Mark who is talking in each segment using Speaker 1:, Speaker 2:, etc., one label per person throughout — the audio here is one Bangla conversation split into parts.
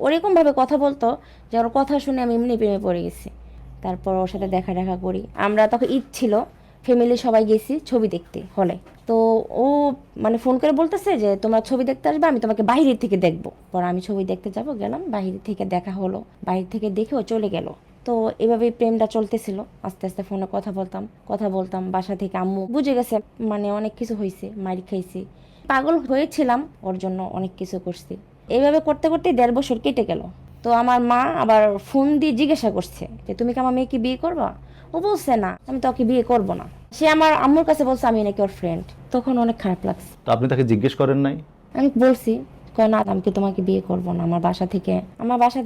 Speaker 1: ওরকম ভাবে কথা বলতো যে ওর কথা শুনে আমি এমনি প্রেমে পড়ে গেছি। তারপর ওর সাথে দেখা দেখা করি, আমরা তখন ঈদ ছিল, ফ্যামিলি সবাই গেছি ছবি দেখতে হলে। তো ও মানে ফোন করে বলতেছে যে তোমরা ছবি দেখতে আসবে, আমি তোমাকে বাইরে থেকে দেখবো। পর আমি ছবি দেখতে যাব, গেলাম, বাইরে থেকে দেখা হলো, বাইরে থেকে দেখে ও চলে গেল। তো এভাবেই প্রেমটা চলতেছিল। আস্তে আস্তে ফোনে কথা বলতাম কথা বলতাম, বাসা থেকে আম্মু বুঝে গেছে মানে অনেক কিছু হয়েছে, মারি খাইছি, পাগল হয়েছিলাম, ওর জন্য অনেক কিছু করছি। এইভাবে করতে করতে 1.5 বছর কেটে গেল। তো আমার মা আবার ফোন দিয়ে জিজ্ঞাসা করছে যে তুমি কি আমার মেয়েকে বিয়ে করবা? ও বলছে না, আমি তো ওকে বিয়ে করব না। সে আমার আম্মুর কাছে বলছে আমি নাকি ওর ফ্রেন্ড। তখন অনেক খারাপ লাগছে।
Speaker 2: তো আপনি তাকে জিজ্ঞেস করেন নাই?
Speaker 1: আমি বলছি, কয় না আমি কি তোমাকে বিয়ে করব না, আমার বাসা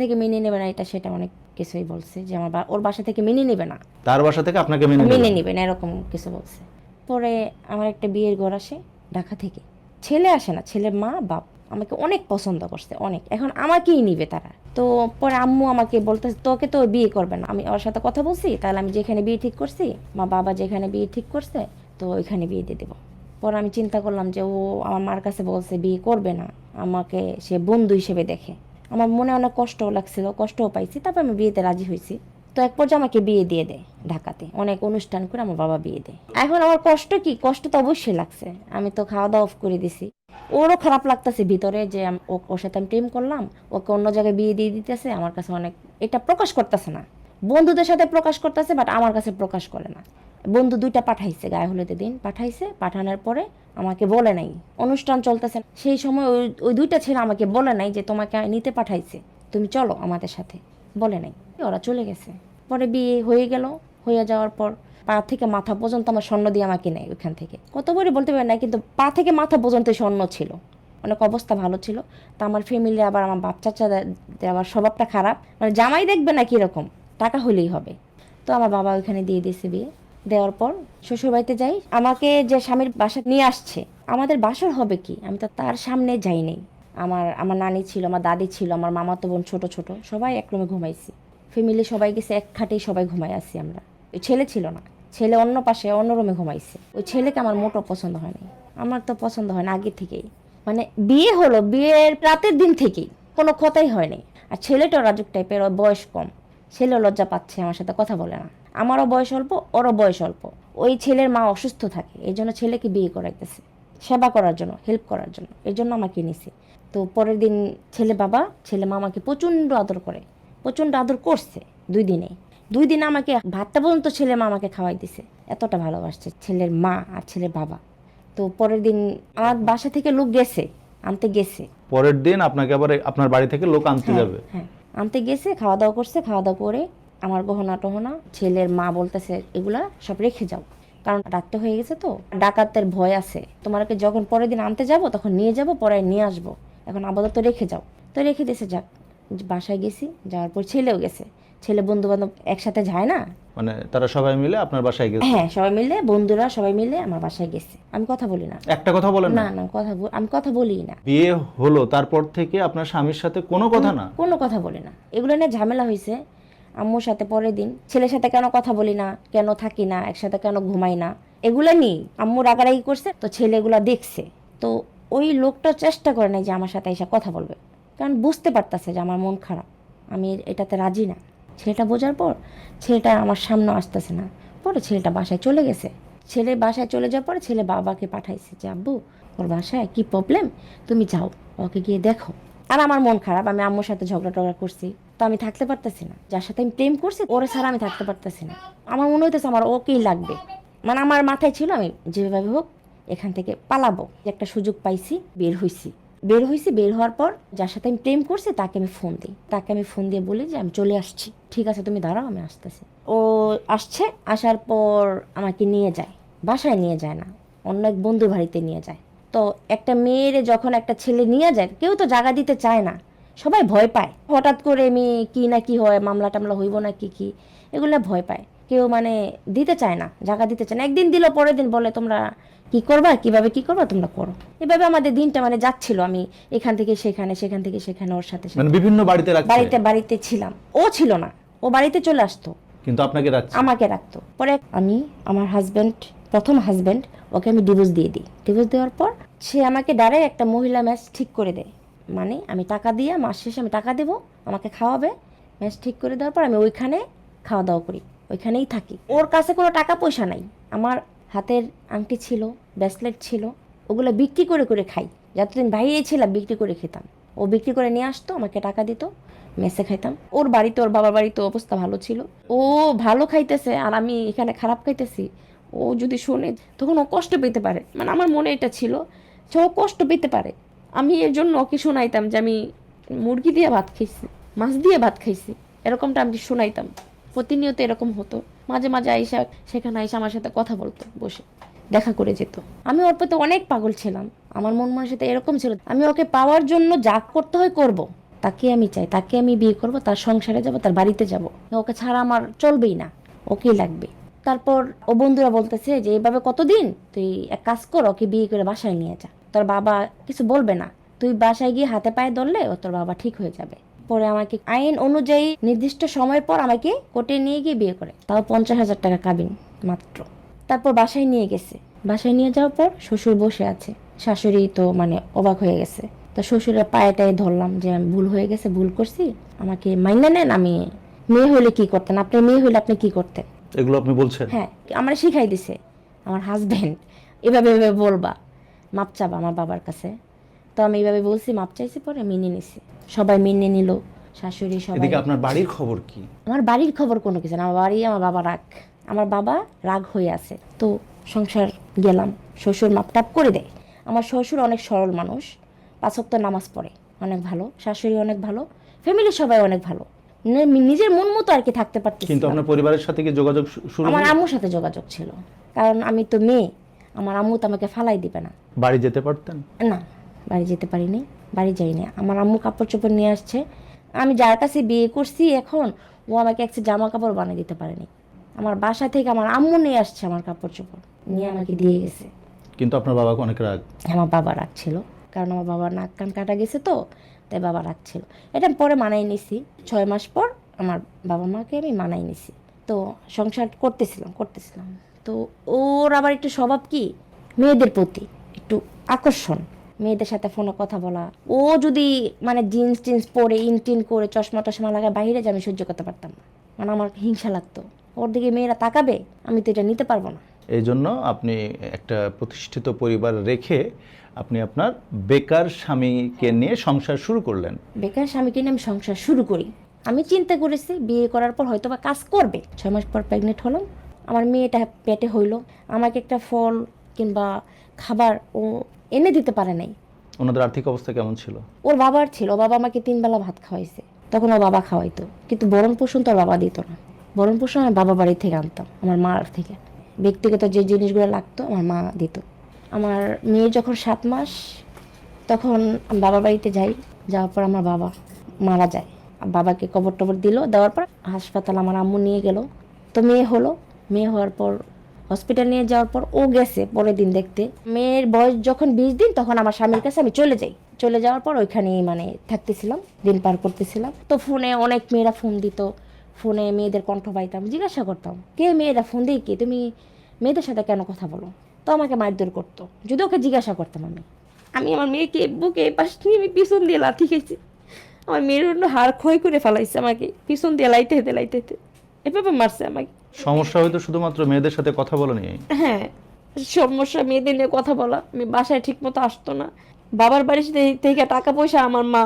Speaker 1: থেকে মেনে নেবে না, এটা সেটা অনেক কিছুই বলছে যে ওর বাসা থেকে মেনে নেবে না,
Speaker 2: তার বাসা থেকে আপনাকে মেনে নেবে
Speaker 1: মেনে
Speaker 2: না?
Speaker 1: নেবে না, এরকম কিছু বলছে। পরে আমার একটা বিয়ের ঘর আসে ঢাকা থেকে, ছেলে আসে না, ছেলের মা বাপ আমাকে অনেক পছন্দ করছে, অনেক, এখন আমাকেই নিবে তারা। তো পরে আম্মু আমাকে বলতেছে তোকে তো বিয়ে করবে না। আমি ওর সাথে কথা বলছি, তাহলে আমি যেখানে বিয়ে ঠিক করছি, মা বাবা যেখানে বিয়ে ঠিক করছে, তো ওইখানে বিয়ে দিয়ে দেবো। পরে আমি চিন্তা করলাম যে ও আমার মার কাছে বলছে বিয়ে করবে না, আমাকে সে বন্ধু হিসেবে দেখে। আমার মনে অনেক কষ্টও লাগছিল, কষ্টও পাইছি, তারপর আমি বিয়েতে রাজি হয়েছি। তো এক পর্যায়ে আমাকে বিয়ে দিয়ে দেয় ঢাকাতে, অনেক অনুষ্ঠান করে আমার বাবা বিয়ে দেয়। এখন আমার কষ্ট কি, কষ্ট তো অবশ্যই লাগছে, আমি তো খাওয়া দাওয়া অফ করে দিছি। ওরও খারাপ লাগতেছে ভিতরে যে ওর সাথে আমি প্রেম করলাম, ওকে অন্য জায়গায় বিয়ে দিয়ে দিতেছে, আমার কাছে অনেক, এটা প্রকাশ করতেছে না। বন্ধুদের সাথে প্রকাশ করতেছে, বাট আমার কাছে প্রকাশ করে না। বন্ধু 2টা পাঠাইছে, গায়ে হলুদের দিন পাঠাইছে, পাঠানোর পরে আমাকে বলে নাই, অনুষ্ঠান চলতেছে সেই সময় ওই ওই 2টা ছেলে আমাকে বলে নাই যে তোমাকে নিতে পাঠাইছে, তুমি চলো আমাদের সাথে, বলে নাই। ওরা চলে গেছে। পরে বিয়ে হয়ে গেল, হয়ে যাওয়ার পর পা থেকে মাথা পর্যন্ত আমার স্বর্ণ দিয়ে আমাকে নেয় ওইখান থেকে। কত করে বলতে পারি না, কিন্তু পা থেকে মাথা পর্যন্ত স্বর্ণ ছিল, অনেক অবস্থা ভালো ছিল। তা আমার ফ্যামিলি আবার আমার বাপ চাচাদের আবার স্বভাবটা খারাপ, মানে জামাই দেখবে না কিরকম, টাকা হলেই হবে। তো আমার বাবা ওইখানে দিয়ে দিয়েছে বিয়ে। দেওয়ার পর শ্বশুরবাড়িতে যাই, আমাকে যে স্বামীর বাসা নিয়ে আসছে, আমাদের বাসার হবে কি, আমি তো তার সামনে যাই নাই। আমার আমার নানি ছিল, আমার দাদি ছিল, আমার মামাতো বোন ছোট ছোট সবাই এক রুমে ঘুমাইছি, ফ্যামিলি সবাই গেছে, এক খাটেই সবাই ঘুমাই আছি আমরা। ওই ছেলে ছিল না, ছেলে অন্য পাশে অন্য রুমে ঘুমাইছে। ওই ছেলেকে আমার মোটো পছন্দ হয় নাই, আমার তো পছন্দ হয় না আগে থেকেই, মানে বিয়ে হলো বিয়ের রাতের দিন থেকেই কোনো কথাই হয়নি। আর ছেলেটাও রাজুক টাইপের, ওর বয়স কম, ছেলে লজ্জা পাচ্ছে, আমার সাথে কথা বলে না। আমারও বয়স অল্প, ওরও বয়স অল্প। ওই ছেলের মা অসুস্থ থাকে, এই জন্য ছেলেকে বিয়ে করাইতেছে, সেবা করার জন্য, হেল্প করার জন্য, এই জন্য আমাকে নিছে। তো পরের দিন ছেলে মা আমাকে প্রচণ্ড আদর করে, প্রচণ্ড আদর করছে 2 দিনে। 2 দিন আমাকে ভাতটা পর্যন্ত ছেলে মা আমাকে খাওয়াই দিছে, এতটা ভালোবাসছে ছেলের মা আর ছেলের বাবা। তো পরের দিন আমার বাসা থেকে লোক গেছে, আনতে গেছে।
Speaker 2: পরের দিন আপনাকে আবার আপনার বাড়ি থেকে লোক আনতে
Speaker 1: হ্যাঁ
Speaker 2: যাবে?
Speaker 1: হ্যাঁ, আনতে গেছে, খাওয়া দাওয়া করছে, খাওয়া দাওয়া করে আমার গহনা টহনা ছেলের মা বলতেছে এগুলা সব রেখে যাও, কারণ রাত্রে হয়ে গেছে তো, ডাকাতের ভয় আছে, তোমাকে যখন পরের দিন আনতে যাব তখন নিয়ে যাব, পরে নিয়ে আসবো, এখন আপাতত রেখে যাও। তো রেখে দিয়েছে। যাক, বাসায় গেছি, যাওয়ার পর ছেলেও গেছে, ছেলে বন্ধু বান্ধব একসাথে যায় না।
Speaker 2: মানে তারা সবাই মিলে আপনার বাসায় গেছে?
Speaker 1: হ্যাঁ, সবাই মিলে, বন্ধুরা সবাই মিলে আমার বাসায় গেছে। আমি কথা বলি না,
Speaker 2: একটা কথা বলেন
Speaker 1: না
Speaker 2: না?
Speaker 1: না, আমি কথা বলি না।
Speaker 2: বিয়ে হলো তারপর থেকে আপনার স্বামীর সাথে কোনো কথা না?
Speaker 1: কোনো কথা বলি না, এগুলো নিয়ে ঝামেলা হয়েছে আম্মুর সাথে। পরের দিন ছেলের সাথে কেন কথা বলি না, কেন থাকি না একসাথে, কেন ঘুমাই না, এগুলো নিয়ে আম্মু রাগারাগি করছে। তো ছেলেগুলা দেখছে, তো ওই লোকটা চেষ্টা করে নাই যে আমার সাথে এসে কথা বলবে, কারণ বুঝতে পারতেছে যে আমার মন খারাপ, আমি এটাতে রাজি না। ছেলেটা বোঝার পর ছেলেটা আমার সামনে আসতেছে না। পরে ছেলেটা বাসায় চলে গেছে। ছেলে বাসায় চলে যাওয়ার পরে ছেলে বাবাকে পাঠাইছে যে আব্বু ওর বাসায় কি প্রবলেম, তুমি যাও ওকে গিয়ে দেখো। আর আমার মন খারাপ, আমি আম্মুর সাথে ঝগড়া টগড়া করছি, তো আমি থাকতে পারতেছি না, যার সাথে আমি প্রেম করছি ওরে ছাড়া আমি থাকতে পারতেছি না। আমার মনে হইতেছে আমার ওকেই লাগবে, মানে আমার মাথায় ছিল আমি যেভাবে হোক এখান থেকে পালাবো। একটা সুযোগ পাইছি, বের হওয়ার পর যার সাথে আমি প্রেম করছি তাকে আমি ফোন দিয়ে বলি যে আমি চলে আসছি, ঠিক আছে তুমি দাঁড়াও আমি আসতেছি। ও আসছে, আসার পর আমাকে নিয়ে যায়, বাসায় নিয়ে যায় না, অন্য এক বন্ধু বাড়িতে নিয়ে যায়। তো একটা মেয়ের যখন একটা ছেলে নিয়ে যায়, কেউ তো জায়গা দিতে চায় না, সবাই ভয় পায়, হঠাৎ করে মেয়ে কি না কি হয়, মামলা টামলা হইব না কি কি, এগুলো ভয় পায়, কেউ মানে দিতে চায় না, জায়গা দিতে চায় না। একদিন দিল, পরের দিন বলে তোমরা কি করবা, কিভাবে কি করবা তোমরা করো। এভাবে আমাদের দিনটা মানে যাচ্ছিল, আমি এখান থেকে সেখানে, সেখান থেকে সেখানে, ওর সাথে
Speaker 2: মানে বিভিন্ন বাড়িতে রাখছে?
Speaker 1: বাড়িতে ছিলাম, ও ছিল না, ও বাড়িতে চলে আসতো,
Speaker 2: কিন্তু আপনাকে রাখছে?
Speaker 1: আমাকে রাখতো। পরে আমি, আমার প্রথম হাজবেন্ড, ওকে আমি ডিভোর্স দিয়ে দিই। ডিভোর্স দেওয়ার পর সে আমাকে ডাইরেক্ট একটা মহিলা ম্যাচ ঠিক করে দেয়, মানে আমি টাকা দিয়ে মাস শেষে আমি টাকা দেবো, আমাকে খাওয়াবে, মেস ঠিক করে দেওয়ার পর আমি ওইখানে খাওয়া দাওয়া করি, ওইখানেই থাকি। ওর কাছে কোনো টাকা পয়সা নাই। আমার হাতের আংটি ছিল, ব্রেসলেট ছিল, ওগুলো বিক্রি করে করে খাই। যতদিন বাইরে ছিলাম বিক্রি করে খেতাম। ও বিক্রি করে নিয়ে আসতো, আমাকে টাকা দিত, মেসে খাইতাম। ওর বাড়িতে, ওর বাবার বাড়িতে অবস্থা ভালো ছিল। ও ভালো খাইতেছে আর আমি এখানে খারাপ খাইতেছি, ও যদি শোনে তখন ও কষ্ট পেতে পারে। মানে আমার মনে এটা ছিল যে ও কষ্ট পেতে পারে। আমি এর জন্য ওকে শোনাইতাম যে আমি মুরগি দিয়ে ভাত খাইছি, মাছ দিয়ে ভাত খাইছি, এরকমটা আমি শোনাইতাম। প্রতিনিয়ত এরকম হতো। মাঝে মাঝে আইসা, সেখানে আইসা আমার সাথে কথা বলতো, বসে দেখা করে যেত। আমি ওর প্রতি অনেক পাগল ছিলাম। আমার মন সাথে এরকম ছিল, আমি ওকে পাওয়ার জন্য যা করতে হয় করব। তাকে আমি চাই, তাকে আমি বিয়ে করব, তার সংসারে যাব, তার বাড়িতে যাব। ওকে ছাড়া আমার চলবেই না, ওকেই লাগবে। তারপর ও বন্ধুরা বলতেছে যে এভাবে কতদিন, তুই এক কাজ কর, ওকে বিয়ে করে বাসায় নিয়ে যা, তোর বাবা কিছু বলবে না, তুই বাসায় গিয়ে হাতে পায়ে ধরলে ও তোর বাবা ঠিক হয়ে যাবে। পরে আমাকে আইন অনুযায়ী নির্দিষ্ট সময় পর আমাকে কোর্টে নিয়ে গিয়ে বিয়ে করে, তাও 50,000 টাকা কাবিন মাত্র। তারপর বাসায় নিয়ে গেছে। বাসায় নিয়ে যাওয়ার পর শ্বশুর বসে আছে, শাশুড়ি তো মানে অবাক হয়ে গেছে। তো শ্বশুরের পায়েটাই ধরলাম যে আমি ভুল হয়ে গেছে, ভুল করছি, আমাকে মাইনা নেন। আমি মেয়ে হইলে কি করতেন, আপনার মেয়ে হইলে আপনি কি করতেন?
Speaker 2: এগুলো আপনি বলছেন?
Speaker 1: হ্যাঁ, আমার শিখাই দিছে আমার হাজবেন্ড, এভাবে এভাবে বলবা, মাপ চাবা আমার বাবার কাছে। তো আমি এইভাবে বলছি, মাপ চাইছি, পরে মেনে নিছি, সবাই মেনে নিল, শাশুড়ি সবাই।
Speaker 2: এদিকে আপনার বাড়ির খবর কি?
Speaker 1: আমার বাড়ির খবর কোনো কিছু না, আমার বাড়ি, আমার বাবা রাগ, আমার বাবা রাগ হয়ে আছে। তো সংসার গেলাম, শ্বশুর মাপটাপ করে দেয়। আমার শ্বশুর অনেক সরল মানুষ, 5 ওয়াক্ত নামাজ পড়ে, অনেক ভালো। শাশুড়ি অনেক ভালো, ফ্যামিলির সবাই অনেক ভালো। নিজের মন মতো আর কি থাকতে পারতেছি।
Speaker 2: কিন্তু আপনার পরিবারের সাথে কি যোগাযোগ শুরু
Speaker 1: আমার
Speaker 2: হলো?
Speaker 1: আম্মুর সাথে যোগাযোগ ছিল, কারণ আমি তো মেয়ে, আমার আম্মু তো আমাকে ফালাই দিবে না।
Speaker 2: বাড়ি যেতে পারতেন?
Speaker 1: না, বাড়ি যেতে পারিনি, বাড়ি যাইনি। আমার আম্মু কাপড় চোপড় নিয়ে আসছে, আমি যার কাছে বিয়ে করছি এখন, ও আমাকে একটা জামা কাপড় বানিয়ে দিতে পারেনি। আমার বাসা থেকে আমার আম্মু নিয়ে আসছে আমার কাপড় চোপড়, নিয়ে আমাকে দিয়ে গেছে।
Speaker 2: কিন্তু আপনার বাবা অনেক রাগ?
Speaker 1: আমার বাবা রাগ ছিল, কারণ আমার বাবার নাক কান কাটা গেছে, তো তাই বাবা রাগ ছিল। এটা আমি পরে মানাই নিছি, 6 মাস পর আমার বাবা মাকে আমি মানাই নিছি। তো সংসার করতেছিলাম। তো ওর আবার একটু স্বভাব কি, মেয়েদের প্রতি একটু আকর্ষণ, মেয়েদের সাথে ফোনে কথা বলা। ও যদি মানে জিন্স টিন্স পরে, ইনটিন করে, চশমা টশমা লাগায় বাইরে যে, আমি সহ্য করতে পারতাম না। মানে আমার হিংসা লাগতো, ওর দিকে মেয়েরা তাকাবে, আমি তো এটা নিতে পারবো না।
Speaker 2: এই জন্য আপনি একটা প্রতিষ্ঠিত পরিবার রেখে আপনি আপনার বেকার স্বামীকে নিয়ে সংসার শুরু করলেন।
Speaker 1: বেকার স্বামীকে নিয়ে আমি সংসার শুরু করি। আমি চিন্তা করেছি বিয়ে করার পর হয়তো বা কাজ করবে। 6 মাস পর প্রেগনেন্ট হলাম, আমার মেয়েটা পেটে হইলো, আমাকে একটা ফল কিংবা খাবার ও এনে দিতে পারে নাই।
Speaker 2: ওনাদের আর্থিক অবস্থা কেমন ছিল?
Speaker 1: ওর বাবার ছিল, ও বাবা আমাকে 3 বেলা ভাত খাওয়াইছে, তখন ওর বাবা খাওয়াইতো, কিন্তু ভরণ পোষণ তো ওর বাবা দিত না। ভরণ পোষণ আমি বাবা বাড়ি থেকে আনতাম, আমার মার থেকে। ব্যক্তিগত যে জিনিসগুলো লাগতো আমার মা দিত। আমার মেয়ে যখন 7 মাস, তখন আমি বাবার বাড়িতে যাই, যাওয়ার পর আমার বাবা মারা যায়। বাবাকে কবর টবর দিল, দেওয়ার পর হাসপাতাল আমার আম্মু নিয়ে গেল। তো মেয়ে হলো, মেয়ে হওয়ার পর হসপিটাল নিয়ে যাওয়ার পর ও গেছে পরের দিন দেখতে। মেয়ের বয়স যখন 20 দিন, তখন আমার স্বামীর কাছে আমি চলে যাই। চলে যাওয়ার পর ওইখানেই মানে থাকতেছিলাম, দিন পার করতেছিলাম। তো ফোনে অনেক মেয়েরা ফোন দিত, ফোনে মেয়েদের কণ্ঠ পাইতাম, জিজ্ঞাসা করতাম, কে মেয়েরা ফোন দিয়ে, কি তুমি মেয়েদের সাথে কেন কথা বলো? তো আমাকে মারধর করতো যদি ওকে জিজ্ঞাসা করতাম। আমি আমার মেয়েকে বুকে পাশ নিয়ে আমি পিছন দিয়ে লাথি খেয়েছি। আমার মেয়ের অন্য হাড় ক্ষয় করে ফেলাইছে, আমাকে পিছন দিয়ে লাইতে হেতে এভাবে মারছে আমাকে।
Speaker 2: সমস্যা হয়তো শুধুমাত্র মেয়েদের সাথে কথা বলা নিয়ে?
Speaker 1: হ্যাঁ, সমস্যা মেয়েদের নিয়ে কথা বলা। আমি বাসায় ঠিক মতো আসতো না, বাবার বাড়ি থেকে টাকা পয়সা আমার মা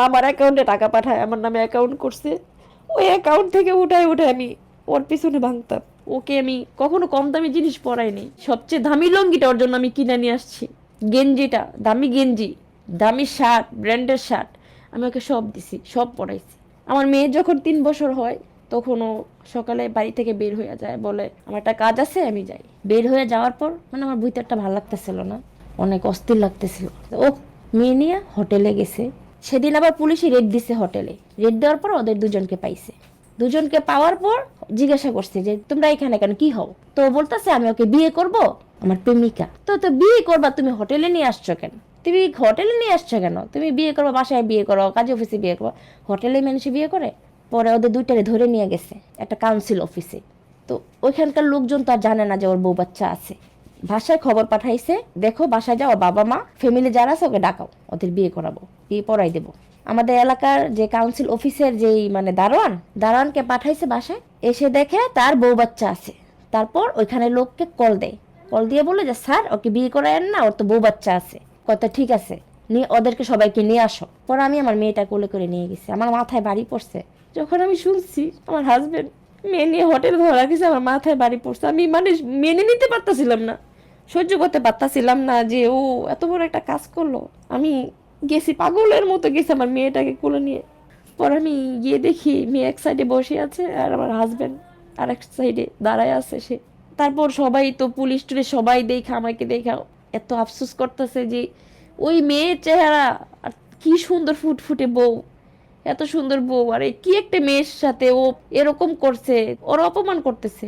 Speaker 1: আমার অ্যাকাউন্টে টাকা পাঠায়, আমার নামে অ্যাকাউন্ট করছে, ওই অ্যাকাউন্ট থেকে উঠায় আমি ওর পিছনে ভাঙতাম। ওকে আমি কখনো কম দামি জিনিস পরাইনি, সবচেয়ে দামি লুঙ্গিটা ওর জন্য আমি কিনে নিয়ে আসছি, গেঞ্জিটা দামি গেঞ্জি, দামি শার্ট, ব্র্যান্ডের শার্ট, আমি ওকে সব দিছি, সব পরাইছি। আমার মেয়ে যখন 3 বছর হয়, তখন ও সকালে বাড়ি থেকে বের হয়ে যায়, বলে আমার একটা কাজ আছে, আমি যাই। বের হয়ে যাওয়ার পর মানে আমার ভিতরটা ভালো লাগতেছিল না, অনেক অস্থির লাগতেছিল। ও মেয়ে নিয়ে হোটেলে গেছে, সেদিন আবার পুলিশে রেড দিছে হোটেলে। রেড দেওয়ার পর ওদের দুজনকে পাইছে। দুজনকে পাওয়ার পর জিজ্ঞাসা করছে যে তোমরা এখানে কেন, কি হও? তো বলতেছে আমি ওকে বিয়ে করব, আমার প্রেমিকা। তো তো বিয়ে করবা, তুমি হোটেলে নিয়ে আসছো কেন? তুমি হোটেলে নিয়ে আসছো কেন? তুমি বিয়ে করবো, বাসায় বিয়ে করো, কাজে অফিসে বিয়ে করবো, হোটেলে মানুষে বিয়ে করে? পরে ওদের দুইটারে ধরে নিয়ে গেছে একটা কাউন্সিল অফিসে। তো ওইখানকার লোকজন তো আর জানে না যে ওর বউ বাচ্চা আছে। বাসায় খবর পাঠাইছে, দেখো বাসায় যাও, বাবা মা ফ্যামিলি যারা আছে ওকে ডাকাও, ওদের বিয়ে করাবো, বিয়ে পড়াই দেবো। আমাদের এলাকার যে কাউন্সিল অফিসের যেই মানে দারোয়ানকে পাঠাইছে বাসায়, এসে দেখে তার বউ বাচ্চা আছে। তারপর ওইখানে লোককে কল দেয়, কল দিয়ে বলে যে স্যার ওকে বিয়ে করায়েন না, ওর তো বউ বাচ্চা আছে। কথা ঠিক আছে, নিয়ে ওদেরকে সবাইকে নিয়ে আসো। পরে আমি আমার মেয়েটা কোলে করে নিয়ে গেছি, আমার মাথায় বাড়ি পড়ছে যখন আমি শুনছি আমার হাজবেন্ড মেয়ে নিয়ে হোটেল ধরা গেছে, আমার মাথায় বাড়ি পড়ছে। আমি মানে মেনে নিতে পারতাছিলাম না, সহ্য করতে পারতাছিলাম না যে ও এত বড় একটা কাজ করলো। আমি গেছি, পাগলের মতো গেছি আমার মেয়েটাকে কোলে নিয়ে। পরে আমি গিয়ে দেখি মেয়ে এক সাইডে বসে আছে আর আমার হাজবেন্ড আর এক সাইডে দাঁড়ায় আছে সে। তারপর সবাই তো পুলিশ টুলিশ সবাই দেখা আমাকে দেখা এত আফসোস করতেছে যে ওই মেয়ের চেহারা, আর কি সুন্দর ফুটফুটে বউ, এত সুন্দর বউ, আর এই কি একটা মেয়ের সাথে ও এরকম করছে, ওর অপমান করতেছে,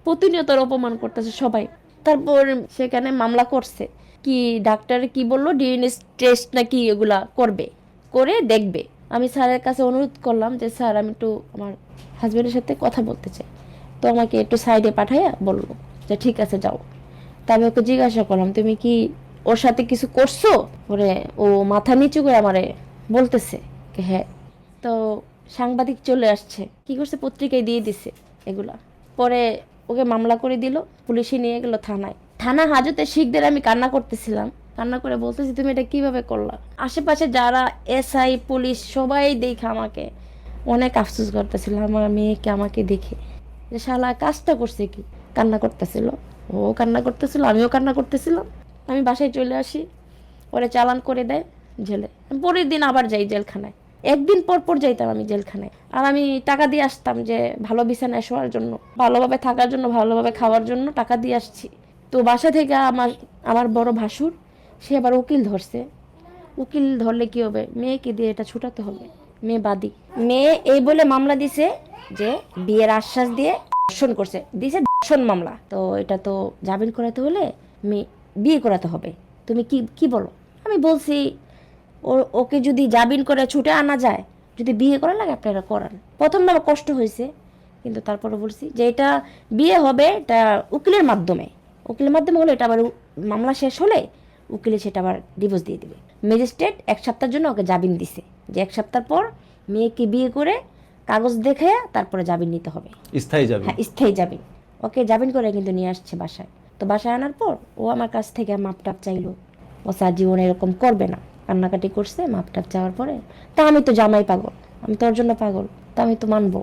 Speaker 1: প্রতিনিয়ত ওর অপমান করতেছে সবাই। তারপর সেখানে মামলা করছে, কি ডাক্তার কি বললো ডিএনএ টেস্ট নাকি এগুলা করবে, করে দেখবে। আমি স্যারের কাছে অনুরোধ করলাম যে স্যার আমি একটু আমার হাজবেন্ডের সাথে কথা বলতে চাই। তো আমাকে একটু সাইডে পাঠাইয়া বললো যে ঠিক আছে যাও। তা আমি ওকে জিজ্ঞাসা করলাম তুমি কি ওর সাথে কিছু করছো? পরে ও মাথা নিচু করে আমারে বলতেছে হ্যাঁ। তো সাংবাদিক চলে আসছে, কি করছে পত্রিকায় দিয়ে দিছে এগুলা। পরে ওকে মামলা করে দিল, পুলিশে নিয়ে গেল থানায়। থানা হাজতে শিখদের আমি কান্না করতেছিলাম, কান্না করে বলতেছি তুমি এটা কিভাবে করলা। আশেপাশে যারা এসআই পুলিশ সবাই দেখে আমাকে অনেক আফসোস করতেছিল আমার মেয়েকে আমাকে দেখে, যে শালা কাজটা করছে কি। কান্না করতেছিল, ও কান্না করতেছিল, আমিও কান্না করতেছিলাম। আমি বাসায় চলে আসি, ওরে চালান করে দেয় জেলে। পরের দিন আবার যাই জেলখানায়, একদিন পর পর যাইতাম আমি জেলখানায়। আর আমি টাকা দিয়ে আসতাম যে ভালো বিছানায় শোয়ার জন্য, ভালোভাবে থাকার জন্য, ভালোভাবে খাওয়ার জন্য টাকা দিয়ে আসছি। তো বাসা থেকে আমার আমার বড় ভাসুর সে আবার উকিল ধরছে। উকিল ধরলে কি হবে, মেয়েকে দিয়ে এটা ছুটাতে হবে, মেয়ে বাদী। মেয়ে এই বলে মামলা দিছে যে বিয়ের আশ্বাস দিয়ে ধর্ষণ করছে, দিছে ধর্ষণ মামলা। তো এটা তো জামিন করাতে হলে মেয়ে বিয়ে করাতে হবে। তুমি কি কি বলো? আমি বলছি ওকে যদি জামিন করে ছুটে আনা যায়, যদি বিয়ে করা লাগে আপনারা করান। প্রথম আমার কষ্ট হয়েছে, কিন্তু তারপরে বলছি যে এটা বিয়ে হবে এটা উকিলের মাধ্যমে, উকিলের মাধ্যমে হলে এটা আবার মামলা শেষ হলে উকিলে সেটা আবার ডিভোর্স দিয়ে দিবে। ম্যাজিস্ট্রেট 1 সপ্তাহের জন্য ওকে জামিন দিছে, যে 1 সপ্তাহ পর মেয়েকে বিয়ে করে কাগজ দেখে তারপরে জামিন নিতে হবে,
Speaker 2: স্থায়ী যাবে।
Speaker 1: হ্যাঁ স্থায়ী জামিন। ওকে জামিন করে কিন্তু নিয়ে আসছে বাসায়। তো বাসায় আনার পর ও আমার কাছ থেকে মাপ টাপ চাইলো, ও স্যার জীবনে এরকম করবে না, কান্নাকাটি করছে। মাপ টাপ চাওয়ার পরে তা আমি তো জামাই পাগল, আমি তোর জন্য পাগল, তা আমি তো মানবো,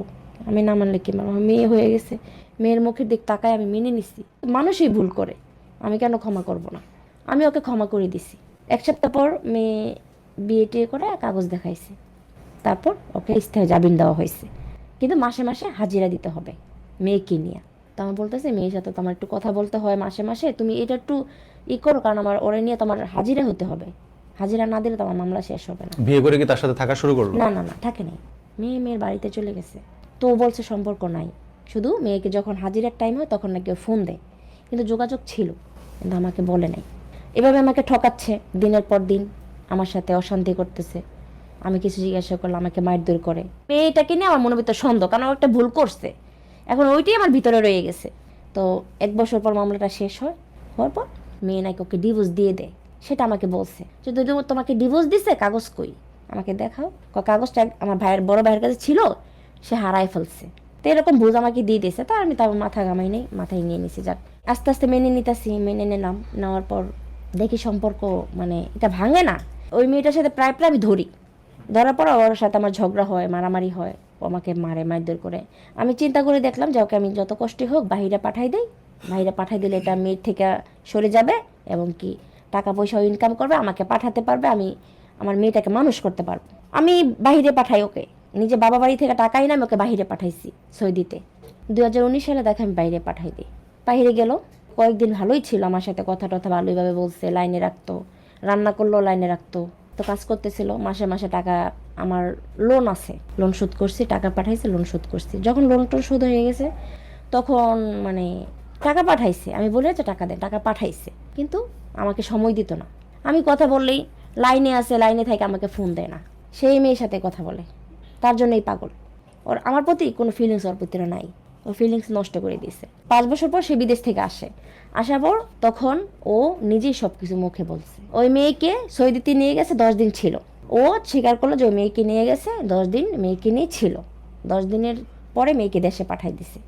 Speaker 1: আমি না মানলে কি মানবো, মেয়ে হয়ে গেছে, মেয়ের মুখের দিক তাকায় আমি মেনে নিছি। মানুষই ভুল করে, আমি কেন ক্ষমা করব না। আমি ওকে ক্ষমা করে দিছি। 1 সপ্তাহ পর মেয়ে বিয়ে টিয়ে করে কাগজ দেখাইছে, তারপর ওকে স্থায়ী জামিন দেওয়া হয়েছে। কিন্তু মাসে মাসে হাজিরা দিতে হবে মেয়েকে নিয়ে। তো আমার বলতেছে মেয়ের সাথে তো আমার একটু কথা বলতে হয় মাসে মাসে, তুমি এটা একটু করো, কারণ আমার ওরে নিয়ে তোমার হাজিরা হতে হবে, হাজিরা না দিলে তো আমার মামলা শেষ হবে না।
Speaker 2: বিয়ে করে কি তার সাথে থাকা শুরু করলো?
Speaker 1: না না না, থাকে নাই, মেয়ের বাড়িতে চলে গেছে। তো ও বলছে সম্পর্ক নাই, শুধু মেয়েকে যখন হাজিরার টাইম হয় তখন নাকি ফোন দেয়, কিন্তু যোগাযোগ ছিল, কিন্তু আমাকে বলে নাই। এভাবে আমাকে ঠকাচ্ছে দিনের পর দিন, আমার সাথে অশান্তি করতেছে। আমি কিছু জিজ্ঞাসা করলে আমাকে মারধর করে। মেয়েটাকে নিয়ে আমার মনের ভিতরে সন্দেহ, কারণ ও একটা ভুল করছে, এখন ওইটাই আমার ভিতরে রয়ে গেছে। তো 1 বছর পর মামলাটা শেষ হয়, হওয়ার পর মেয়ে নাকি ওকে ডিভোর্স দিয়ে দেয়। সেটা আমাকে বলছে যে যদি ও তোমাকে ডিভোর্স দিছে কাগজ কই, আমাকে দেখাও। কাগজটা আমার বড় ভাইয়ের কাছে ছিল, সে হারাই ফেলছে। তো এরকম বুঝ আমাকে দিয়ে দিয়েছে, তা আমি তারপর মাথা ঘামাই নেই, মাথায় নিয়ে নিছি। যাক আস্তে আস্তে মেনে নিতেছি, মেনে নিলাম। নেওয়ার পর দেখি সম্পর্ক মানে এটা ভাঙে না। ওই মেয়েটার সাথে প্রায় প্রায় আমি ধরার পর ওর সাথে আমার ঝগড়া হয়, মারামারি হয়, ও আমাকে মারে, মারধর করে। আমি চিন্তা করে দেখলাম যে ওকে আমি যত কষ্টই হোক বাহিরে পাঠাই দেই, বাহিরে পাঠাই দিলে এটা মেয়ের থেকে সরে যাবে এবং কি টাকা পয়সাও ইনকাম করবে, আমাকে পাঠাতে পারবে, আমি আমার মেয়েটাকে মানুষ করতে পারবো। আমি বাহিরে পাঠাই ওকে, নিজে বাবা বাড়ি থেকে টাকাই না, আমি ওকে বাহিরে পাঠাইছি সৌদিতে। 2019 সালে দেখে আমি বাইরে পাঠাই দিই। বাইরে গেল, কয়েকদিন ভালোই ছিল, আমার সাথে কথা টথা ভালোইভাবে বলছে, লাইনে রাখতো, রান্না করলেও লাইনে রাখতো, তো কাজ করতেছিল। মাসে মাসে টাকা, আমার লোন আছে, লোন শোধ করছি, টাকা পাঠাইছে, লোন শোধ করছি। যখন লোন টোন শোধ হয়ে গেছে তখন মানে টাকা পাঠাইছে, আমি বলে যে টাকা দেন, টাকা পাঠাইছে, কিন্তু আমাকে সময় দিত না। আমি কথা বললেই লাইনে আছে, লাইনে থেকে আমাকে ফোন দেয় না, সেই মেয়ের সাথে কথা বলে, তার জন্যই পাগল। ওর আমার প্রতি কোনো ফিলিংস ওর প্রতি নাই। ও ফিলিংস নষ্ট করে দিয়েছে। 5 বছর পর সে বিদেশ থেকে আসার পর তখন ও নিজেই সবকিছু মুখে বলছে। ওই মেয়েকে সৌদিতে নিয়ে গেছে, 10 দিন ছিল। ও স্বীকার করলো যে ওই মেয়েকে নিয়ে গেছে, 10 দিন মেয়েকে নিয়ে ছিল, 10 দিনের পরে মেয়েকে দেশে পাঠাই দিছে।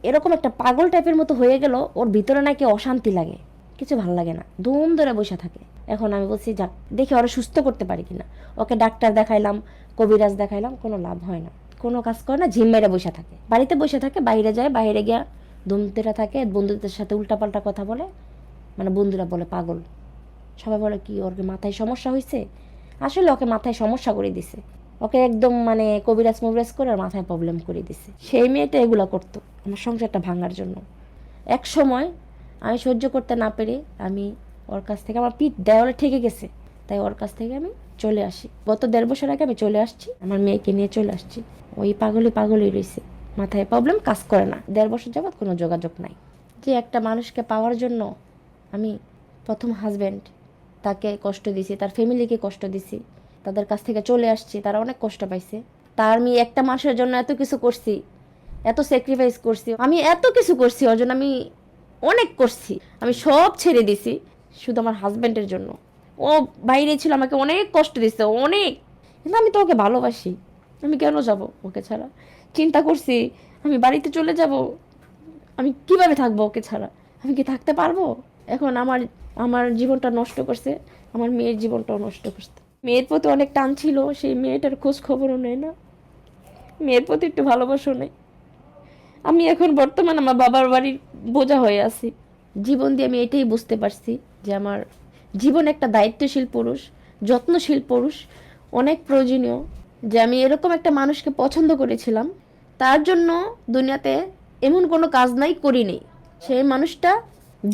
Speaker 1: এরকম একটা পাগল টাইপের মতো হয়ে গেল, ওর ভিতরে নাকি অশান্তি লাগে, কিছু ভালো লাগে না, ধুম ধরে বসে থাকে। এখন আমি বলছি যাক দেখি ওরা সুস্থ করতে পারি কিনা। ওকে ডাক্তার দেখাইলাম, কবিরাজ দেখাইলাম, কোনো লাভ হয় না, কোনো কাজ করে না, ঝিম মেরে বসে থাকে, বাড়িতে বসে থাকে, বাইরে যায়, বাইরে গিয়া দুমতেরা থাকে, বন্ধুদের সাথে উল্টাপাল্টা কথা বলে, মানে বন্ধুরা বলে পাগল, সবাই বলে কি ওর কি মাথায় সমস্যা হয়েছে। আসলে ওকে মাথায় সমস্যা করে দিছে, ওকে একদম মানে কবিরাজ মবিরাজ করে আর মাথায় প্রবলেম করে দিছে। সেই মেয়েটা এগুলা করতো আমার সংসারটা ভাঙার জন্য। এক সময় আমি সহ্য করতে না পেরে আমি ওর কাছ থেকে, আমার পিঠ দেওয়ালে ঠেকে গেছে, তাই ওর কাছ থেকে আমি চলে আসি। গত 1.5 বছর আগে আমি চলে আসছি, আমার মেয়েকে নিয়ে চলে আসছি। ওই পাগলই রয়েছে, মাথায় প্রবলেম, কাজ করে না, 1.5 বছর যাবৎ কোনো যোগাযোগ নাই। যে একটা মানুষকে পাওয়ার জন্য আমি প্রথম হাজব্যান্ড, তাকে কষ্ট দিছি, তার ফ্যামিলিকে কষ্ট দিছি, তাদের কাছ থেকে চলে আসছি, তারা অনেক কষ্ট পাইছে। তার আমি একটা মাসের জন্য এত কিছু করছি, এত স্যাক্রিফাইস করছি, আমি এত কিছু করছি ওর জন্য, আমি অনেক করছি, আমি সব ছেড়ে দিছি শুধু আমার হাজব্যান্ডের জন্য। ও বাইরে ছিল, আমাকে অনেক কষ্ট দিচ্ছে, অনেক, কিন্তু আমি তো ওকে ভালোবাসি, আমি কেন যাব ওকে ছাড়া। চিন্তা করছি আমি বাড়িতে চলে যাব, আমি কিভাবে থাকবো ওকে ছাড়া, আমি কি থাকতে পারবো। এখন আমার আমার জীবনটা নষ্ট করছে, আমার মেয়ের জীবনটাও নষ্ট করছে। মেয়ের প্রতি অনেক টান ছিল, সেই মেয়েটার খোঁজ খবরও নেয় না, মেয়ের প্রতি একটু ভালোবাসাও নেই। আমি এখন বর্তমান আমার বাবার বাড়ির বোঝা হয়ে আছি। জীবন দিয়ে আমি এটাই বুঝতে পারছি যে আমার জীবন একটা দায়িত্বশীল পুরুষ, যত্নশীল পুরুষ অনেক প্রয়োজনীয়। যে আমি এরকম একটা মানুষকে পছন্দ করেছিলাম, তার জন্য দুনিয়াতে এমন কোনো কাজ নাই করিনি। সেই মানুষটা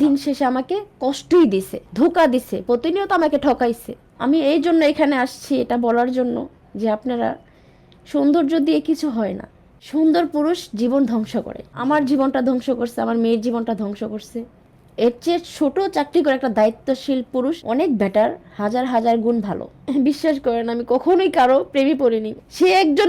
Speaker 1: দিন শেষে আমাকে কষ্টই দিছে, ধোঁকা দিছে, প্রতিনিয়ত আমাকে ঠকাইছে। আমি এই জন্য এখানে আসছি এটা বলার জন্য যে আপনারা, সৌন্দর্য দিয়ে কিছু হয় না, সুন্দর পুরুষ জীবন ধ্বংস করে। আমার জীবনটা ধ্বংস করছে, আমার মেয়ের জীবনটা ধ্বংস করছে। এর চেয়ে ছোট চাকরি করে একটা দায়িত্বশীল পুরুষ অনেক বেটার, হাজার হাজার গুণ ভালো। বিশ্বাস করেন আমি কখনোই কারো প্রেমে পড়িনি, সে একজন